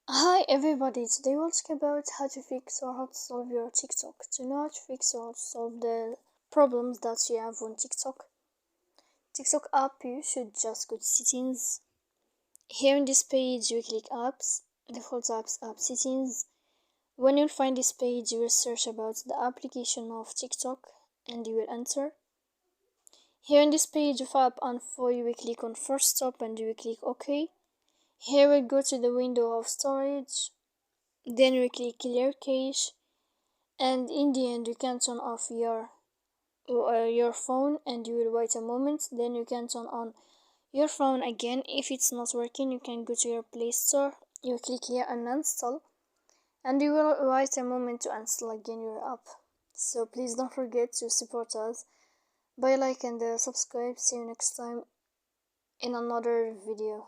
Hi everybody, today we'll talk about how to fix or how to solve your TikTok. To know how to fix or how to solve the problems that you have on TikTok app, you should just go to settings. Here in this page you click apps, default apps, app settings. When you'll find this page, you will search about the application of TikTok and you will enter. Here in this page of app info, you will click on first stop and you will click OK. Here we'll go to the window of storage. Then we click clear cache, and in the end you can turn off your phone and you will wait a moment. Then you can turn on your phone again. If it's not working, you can go to your Play Store, you click here and uninstall, and you will wait a moment to install again your app. So please don't forget to support us by like and subscribe. See you next time in another video.